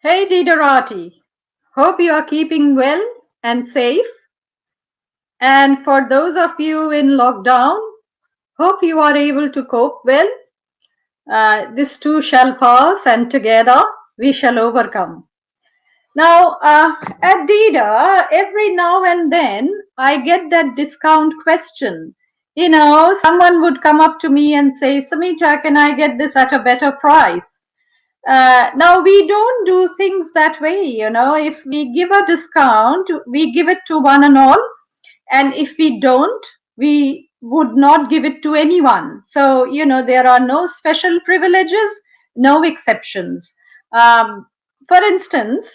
Hey Deidaa, hope you are keeping well and safe. And for those of you in lockdown, hope you are able to cope well. This too shall pass, and together we shall overcome. Now, at Deidaa, every now and then I get that discount question. Someone would come up to me and say, Samita, can I get this at a better price? Now we don't do things that way. If we give a discount, we give it to one and all, and if we don't, we would not give it to anyone. So there are no special privileges, no exceptions. For instance,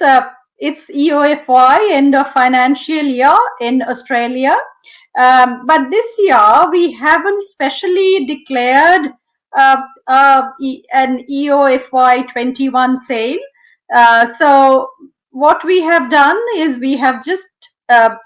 it's EOFY, end of financial year in Australia, but this year we haven't specially declared an EOFY 21 sale. So what we have done is we have just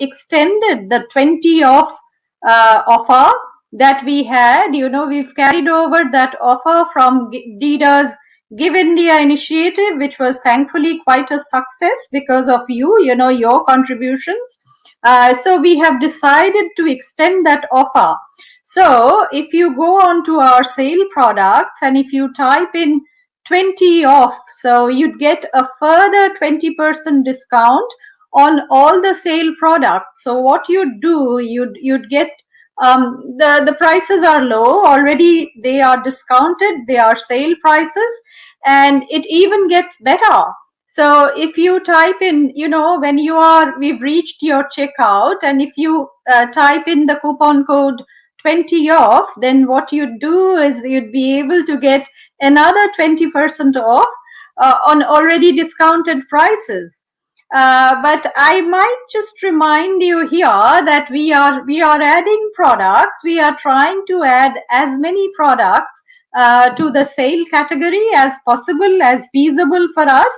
extended the 20 off offer that we had. We've carried over that offer from Deidaa's Give India initiative, which was thankfully quite a success because of your contributions. So we have decided to extend that offer. So if you go on to our sale products and if you type in 20 off, so you'd get a further 20% discount on all the sale products. So what you'd do, you'd get the prices are low already, they are discounted, they are sale prices, and it even gets better. So if you type in, when we've reached your checkout, and if you type in the coupon code 20 off, then what you'd do is you'd be able to get another 20% off on already discounted prices. But I might just remind you here that we are adding products. We are trying to add as many products to the sale category as possible, as feasible for us.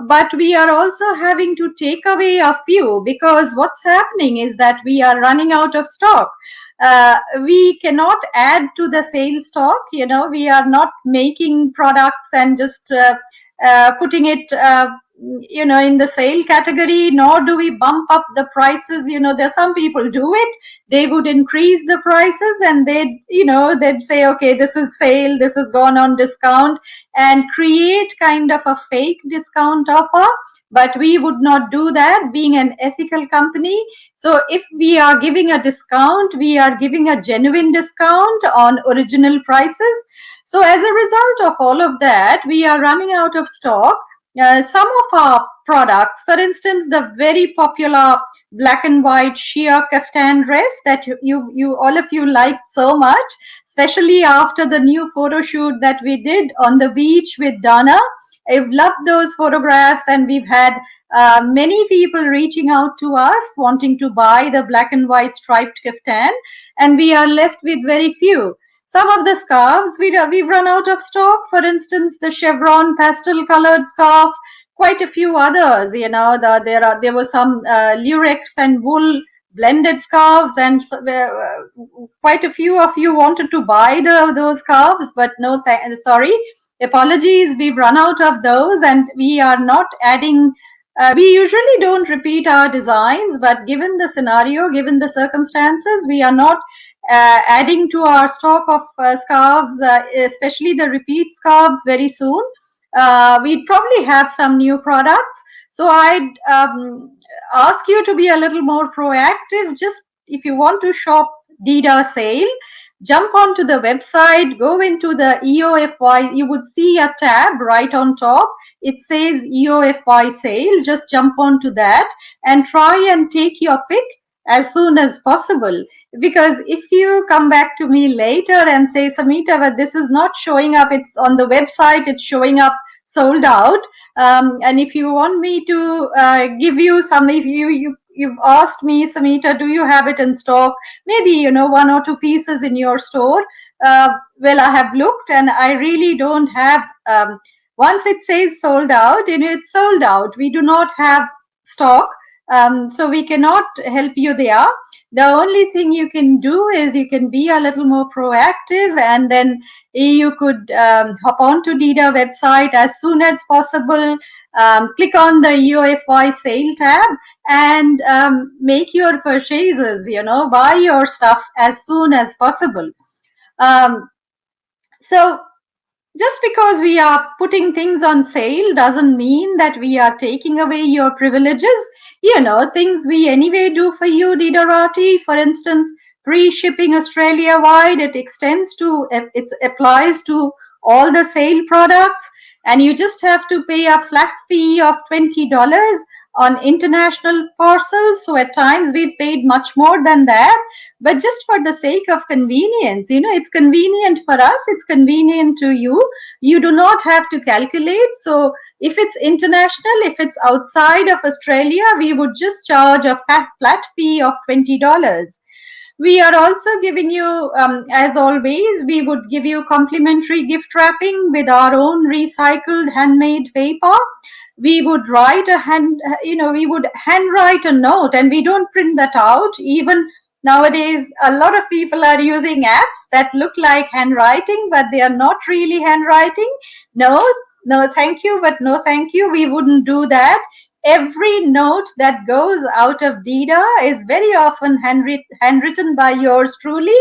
But we are also having to take away a few, because what's happening is that we are running out of stock. We cannot add to the sale stock. We are not making products and just putting it in the sale category, nor do we bump up the prices. There some people do it. They would increase the prices and they'd say, okay, this is sale, this has gone on discount, and create kind of a fake discount offer. But we would not do that, being an ethical company. So if we are giving a discount, we are giving a genuine discount on original prices. So as a result of all of that, we are running out of stock. Some of our products, for instance, the very popular black and white sheer kaftan dress that you all of you liked so much, especially after the new photo shoot that we did on the beach with Dana. I've loved those photographs, and we've had many people reaching out to us wanting to buy the black and white striped kaftan, and we are left with very few. Some of the scarves we've run out of stock. For instance, the chevron pastel colored scarf. Quite a few others. There were some lurex and wool blended scarves, and quite a few of you wanted to buy those scarves, but no, sorry, apologies. We've run out of those, and we are not adding. We usually don't repeat our designs, but given the scenario, given the circumstances, we are not adding to our stock of scarves, especially the repeat scarves, very soon. We'd probably have some new products. So I'd ask you to be a little more proactive. Just if you want to shop Deidaa sale, jump onto the website, go into the EOFY. You would see a tab right on top. It says EOFY sale. Just jump onto that and try and take your pick as soon as possible. Because if you come back to me later and say, Samita, but this is not showing up, it's on the website, it's showing up sold out. And if you want me to give you some, if you've asked me, Samita, do you have it in stock? Maybe, one or two pieces in your store. Well, I have looked and I really don't have, once it says sold out, it's sold out. We do not have stock. So we cannot help you there. The only thing you can do is you can be a little more proactive, and then you could hop on to Deidaa website as soon as possible. Click on the UFY sale tab and make your purchases, buy your stuff as soon as possible. Um, so just because we are putting things on sale doesn't mean that we are taking away your privileges. Things we anyway do for you, Deidaa. For instance, free shipping Australia wide. It applies to all the sale products, and you just have to pay a flat fee of $20 on international parcels. So at times we've paid much more than that, but just for the sake of convenience, it's convenient for us, it's convenient to you. You do not have to calculate. So if it's international, if it's outside of Australia, we would just charge a flat fee of $20. We are also giving you, as always, we would give you complimentary gift wrapping with our own recycled handmade paper. We would we would handwrite a note, and we don't print that out. Even nowadays, a lot of people are using apps that look like handwriting, but they are not really handwriting. No, no, thank you, but no, thank you. We wouldn't do that. Every note that goes out of Deidaa is very often handwritten by yours truly.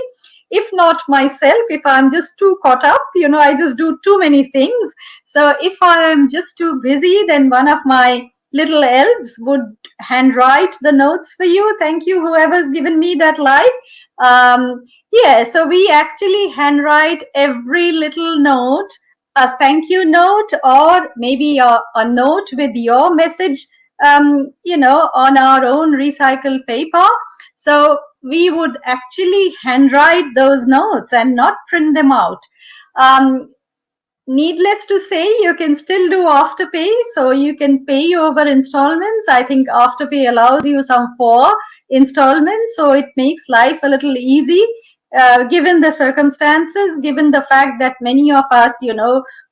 If not myself, if I'm just too caught up, I just do too many things. So if I am just too busy, then one of my little elves would handwrite the notes for you. Thank you, whoever's given me that like. Yeah, so we actually handwrite every little note, a thank you note, or maybe a note with your message, on our own recycled paper. So we would actually handwrite those notes and not print them out. Needless to say, you can still do afterpay, so you can pay over installments. I think afterpay allows you some 4 installments, so it makes life a little easy. Given the circumstances, given the fact that many of us,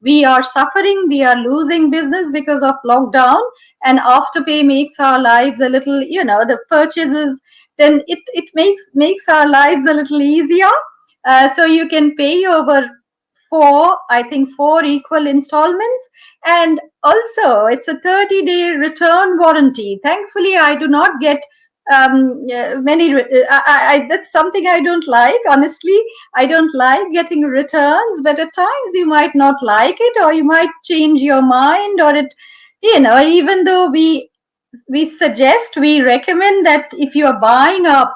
we are suffering, we are losing business because of lockdown, and afterpay makes our lives a little, the purchases, then it makes our lives a little easier. So you can pay over four equal installments, and also it's a 30-day return warranty. Thankfully, I do not get many. That's something I don't like. Honestly, I don't like getting returns. But at times you might not like it, or you might change your mind, or even though we recommend that if you are buying a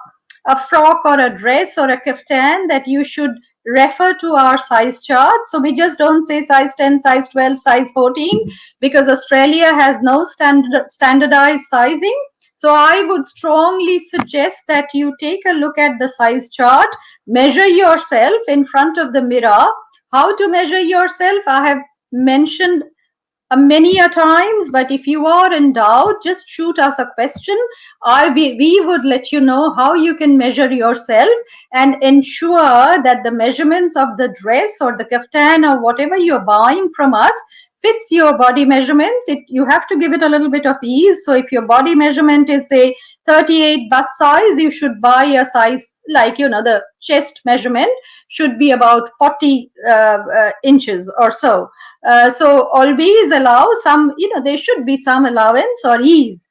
frock or a dress or a kaftan, that you should refer to our size chart. So we just don't say size 10, size 12, size 14, because Australia has no standardized sizing. So I would strongly suggest that you take a look at the size chart, measure yourself in front of the mirror. How to measure yourself, I have mentioned many a times, but if you are in doubt, just shoot us a question. We would let you know how you can measure yourself and ensure that the measurements of the dress or the kaftan or whatever you're buying from us fits your body measurements. You have to give it a little bit of ease. So if your body measurement is, say, 38 bust size, you should buy a size like, the chest measurement should be about 40 inches or so. So always allow some, there should be some allowance or ease,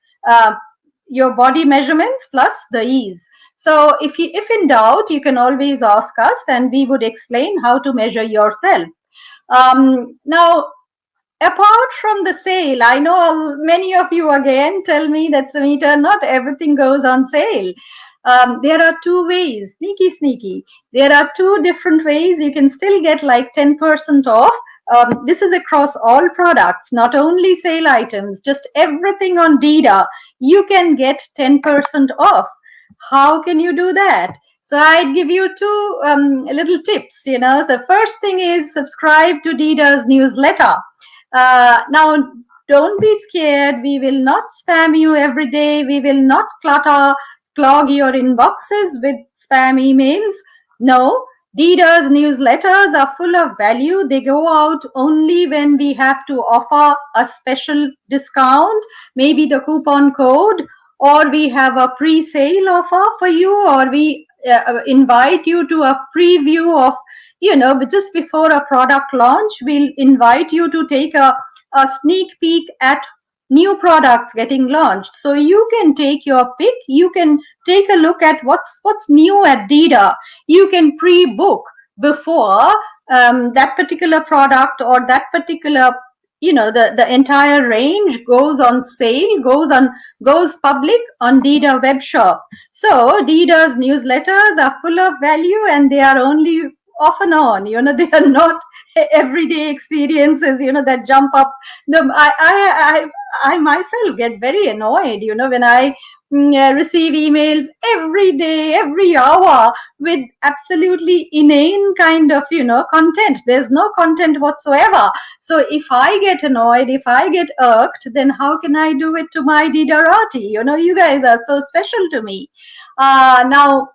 your body measurements plus the ease. So if in doubt, you can always ask us and we would explain how to measure yourself. Now, apart from the sale, I know many of you again tell me that, Samita, not everything goes on sale. There are 2 ways, sneaky. There are 2 different ways you can still get like 10% off. This is across all products, not only sale items, just everything on Deidaa. You can get 10% off. How can you do that? So I'd give you 2 little tips. The first thing is subscribe to Deidaa's newsletter. Now, don't be scared. We will not spam you every day. We will not clog your inboxes with spam emails. No, Deidaa's newsletters are full of value. They go out only when we have to offer a special discount, maybe the coupon code, or we have a pre-sale offer for you, or we invite you to a preview of, just before a product launch, we'll invite you to take a sneak peek at new products getting launched. So you can take your pick. You can take a look at what's new at Deidaa. You can pre-book before that particular product or that particular, the entire range goes on sale, goes public on Deidaa web shop. So Deidaa's newsletters are full of value, and they are only off and on. They are not everyday experiences, that jump up. I myself get very annoyed, when I receive emails every day, every hour, with absolutely inane kind of, content. There's no content whatsoever. So if I get annoyed, if I get irked, then how can I do it to my Didarati? You guys are so special to me. Now,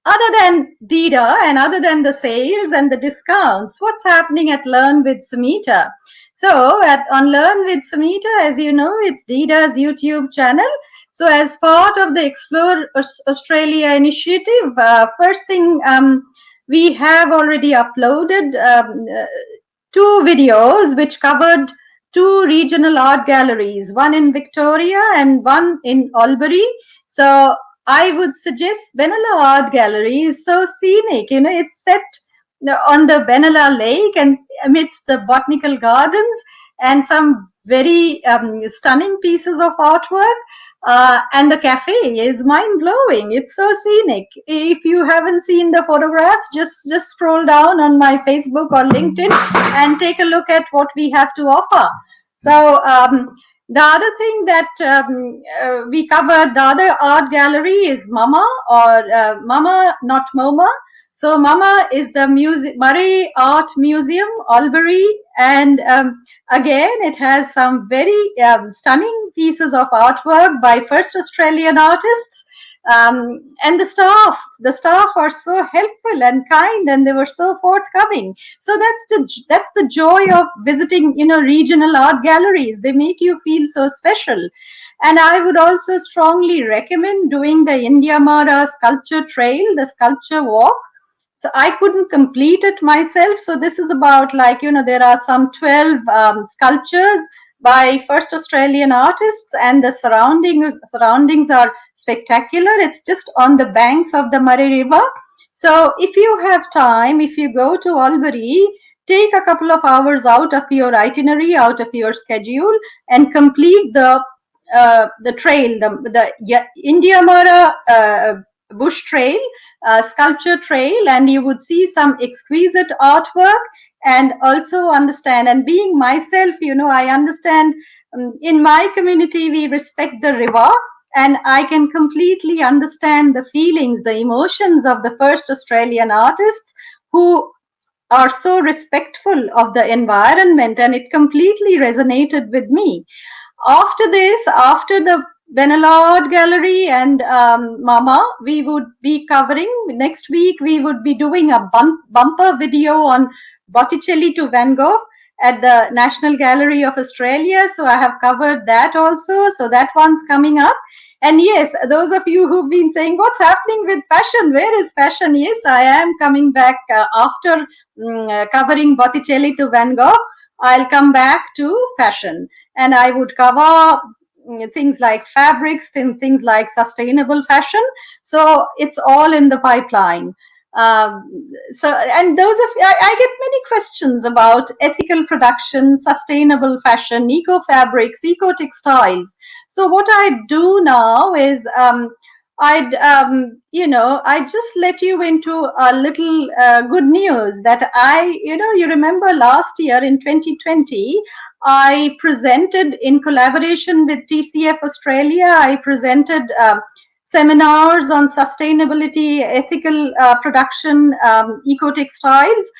other than Deidaa and other than the sales and the discounts, what's happening at Learn with Sumita? So on Learn with Sumita, as you know, it's Deidaa's YouTube channel. So as part of the Explore Australia initiative, first thing, we have already uploaded 2 videos which covered 2 regional art galleries, one in Victoria and one in Albury. So I would suggest Benalla Art Gallery is so scenic. It's set on the Benalla Lake and amidst the botanical gardens and some very stunning pieces of artwork. And the cafe is mind-blowing. It's so scenic. If you haven't seen the photograph, just scroll down on my Facebook or LinkedIn and take a look at what we have to offer. So the other thing that we covered, the other art gallery is Mama, or Mama, not MoMA. So Mama is the Murray Art Museum, Albury, and again, it has some very stunning pieces of artwork by first Australian artists. And the staff are so helpful and kind, and they were so forthcoming. So that's the joy of visiting, regional art galleries. They make you feel so special. And I would also strongly recommend doing the India Mara sculpture trail, the sculpture walk. So I couldn't complete it myself. So this is about, there are some 12 sculptures by first Australian artists, and the surroundings are spectacular. It's just on the banks of the Murray River. So if you have time, if you go to Albury, take a couple of hours out of your itinerary, out of your schedule, and complete the trail, the India Mara bush trail, sculpture trail, and you would see some exquisite artwork, and also understand. And being myself, I understand in my community we respect the river, and I can completely understand the feelings, the emotions of the first Australian artists who are so respectful of the environment, and it completely resonated with me. After this, after the Benalla Art Gallery and Mama, we would be covering, next week we would be doing a bumper video on Botticelli to Van Gogh at the National Gallery of Australia. So I have covered that also. So that one's coming up. And yes, those of you who've been saying, what's happening with fashion? Where is fashion? Yes, I am coming back after covering Botticelli to Van Gogh. I'll come back to fashion, and I would cover things like fabrics, things like sustainable fashion. So it's all in the pipeline. And I get many questions about ethical production, sustainable fashion, eco fabrics, eco textiles. So what I do now is I just let you into a little good news that you remember last year in 2020, I presented in collaboration with TCF Australia, I presented seminars on sustainability, ethical production, eco textiles.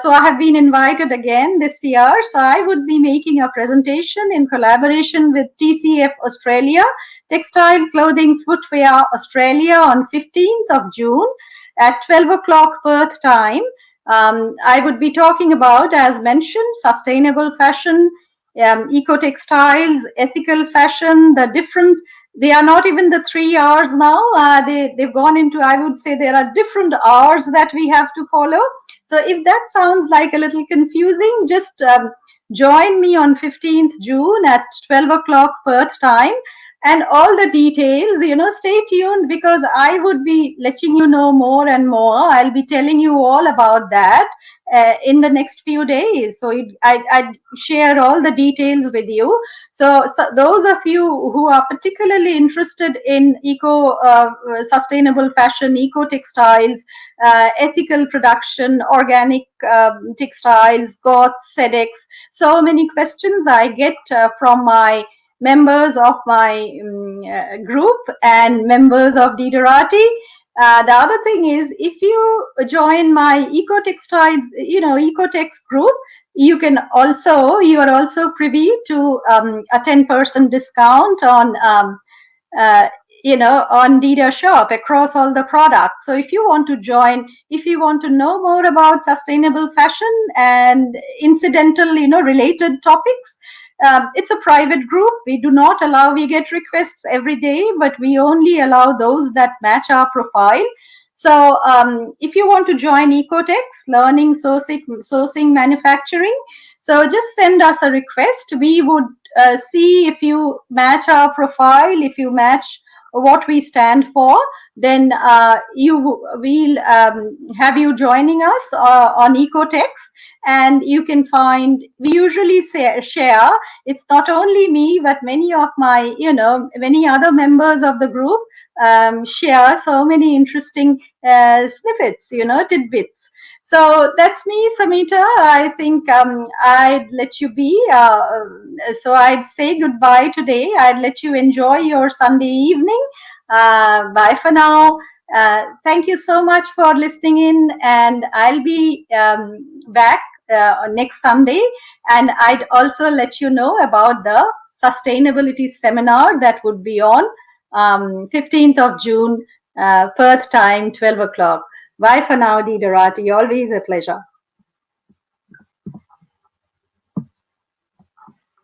So I have been invited again this year. So I would be making a presentation in collaboration with TCF Australia, Textile Clothing Footwear Australia, on 15th of June at 12 o'clock Perth time. I would be talking about, as mentioned, sustainable fashion, eco textiles, ethical fashion, they are not even the 3 R's now. They've gone into, I would say there are different R's that we have to follow. So if that sounds like a little confusing, just Join me on 15th June at 12 o'clock Perth time. And all the details, stay tuned, because I would be letting you know more and more. I'll be telling you all about that in the next few days. So I'd share all the details with you. So those of you who are particularly interested in sustainable fashion, eco textiles, ethical production, organic textiles, GOTS, SEDEX, so many questions I get from my members of my group and members of Deidaa. The other thing is, if you join my eco textiles, ecotex group, you are also privy to a 10% discount on uh, on Deidaa shop across all the products. So if you want to join, if you want to know more about sustainable fashion and incidental, related topics, it's a private group. We do not allow, we get requests every day, but we only allow those that match our profile. So if you want to join Ecotex, learning, sourcing, manufacturing, so just send us a request. We would see if you match our profile, if you match what we stand for, then we'll have you joining us on Ecotex. And you can find, we usually share, it's not only me, but many of my, many other members of the group share so many interesting snippets, tidbits. So that's me, Samita. I think I'd let you be. So I'd say goodbye today. I'd let you enjoy your Sunday evening. Bye for now. Thank you so much for listening in, and I'll be back next Sunday. And I'd also let you know about the sustainability seminar that would be on 15th of June, Perth time, 12 o'clock. Bye for now, Deidaa. Always a pleasure.